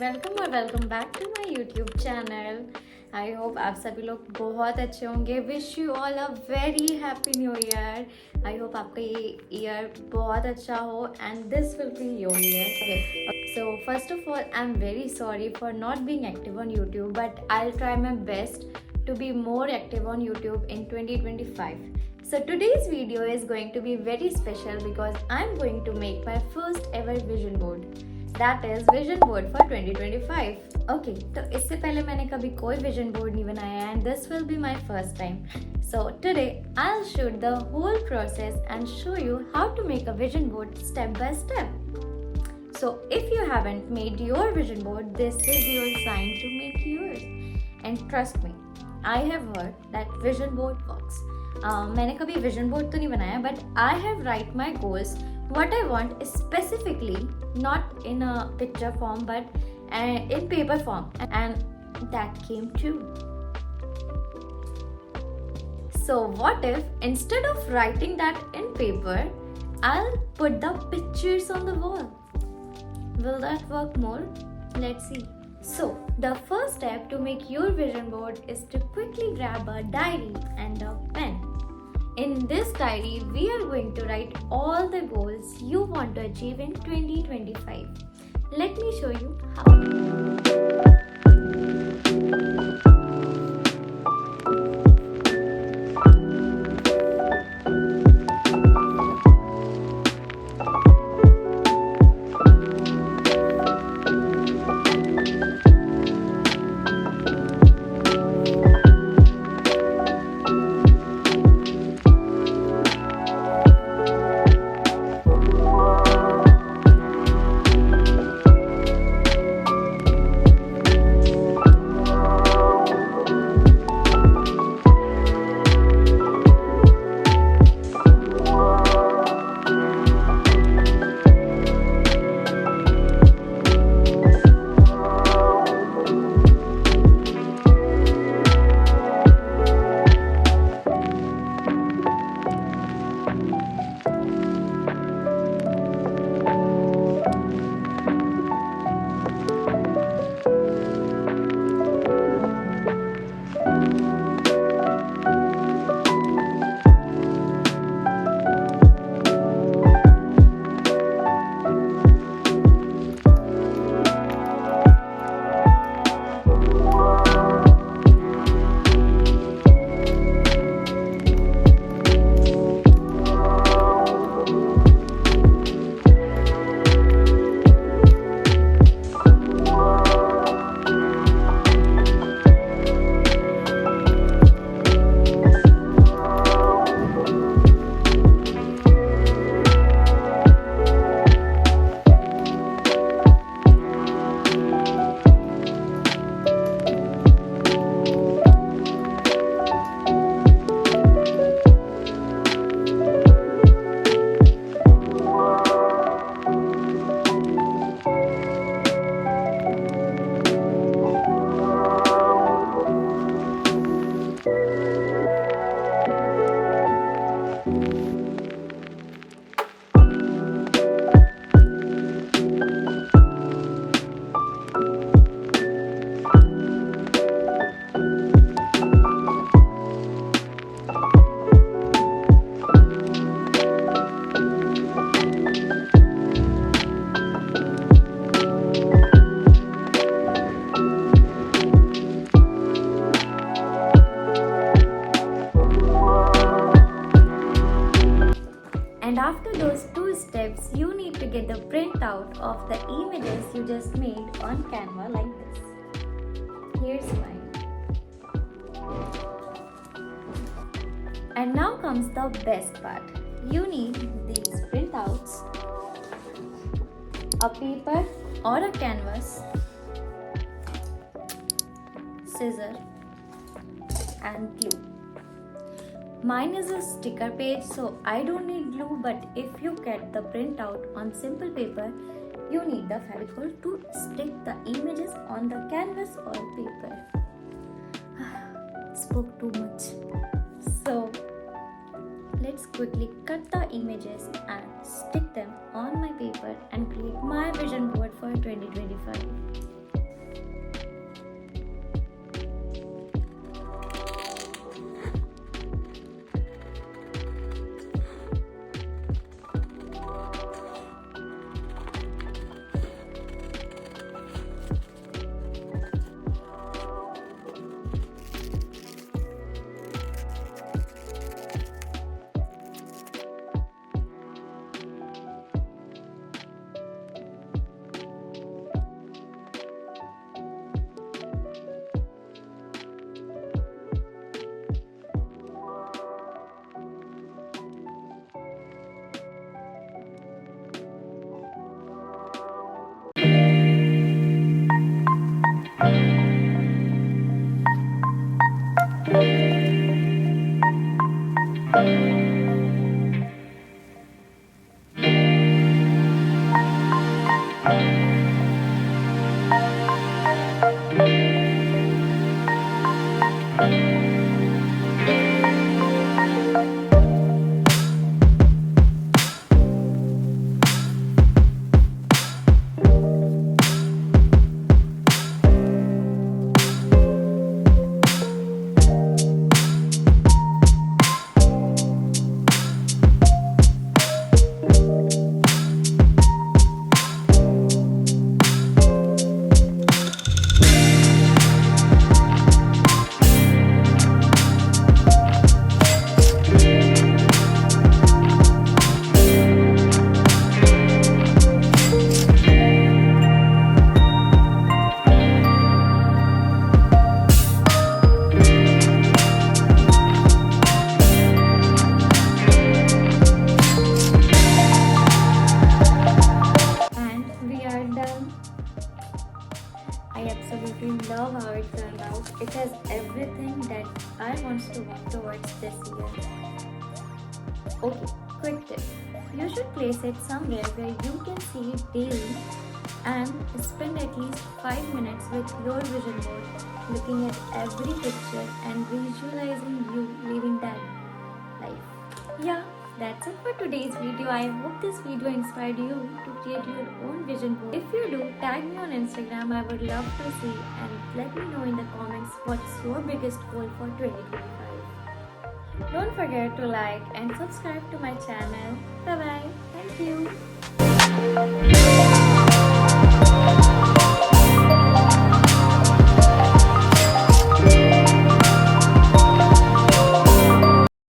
Welcome back to my YouTube channel. I hope आप सभी लोग बहुत अच्छे होंगे। Wish you all a very happy new year. I hope आपका ये ईयर बहुत अच्छा हो and this will be your year. So first of all, I'm very sorry for not being active on YouTube, but I'll try my best to be more active on YouTube in 2025. So today's video is going to be very special because I'm going to make my first ever vision board. That is vision board for 2025. Okay, तो इससे पहले मैंने कभी कोई vision board नहीं बनाया and this will be my first time. So today I'll shoot the whole process and show you how to make a vision board step by step. So if you haven't made your vision board, this is your sign to make yours. And trust me, I have heard that vision board works. मैंने कभी vision board तो नहीं बनाया, but I have write my goals, what I want specifically, not in a picture form, but in paper form, and that came true. So what if instead of writing that in paper, I'll put the pictures on the wall? Will that work more? Let's see. So, the first step to make your vision board is to quickly grab a diary and a pen. In this diary, we are going to write all the goals you want to achieve in 2025. Let me show you how. And after those two steps, you need to get the printout of the images you just made on Canva like this. Here's mine. And now comes the best part. You need these printouts, a paper or a canvas, scissor and glue. Mine is a sticker page, so I don't need glue, but if you get the printout on simple paper, you need the Fevicol to stick the images on the canvas or paper. Spoke too much. So, let's quickly cut the images and stick them on my paper and create my vision board for 2025. I absolutely love how it turned out. It has everything that I want to work towards this year. Okay, quick tip. You should place it somewhere where you can see it daily and spend at least 5 minutes with your vision board, looking at every picture and visualizing you living that life. Yeah, that's it for today's video. I hope this video inspired you to create your own vision board. If you do, tag me on Instagram. I would love to see, and let me know in the comments what's your biggest goal for 2025. Don't forget to like and subscribe to my channel. Bye bye. Thank you.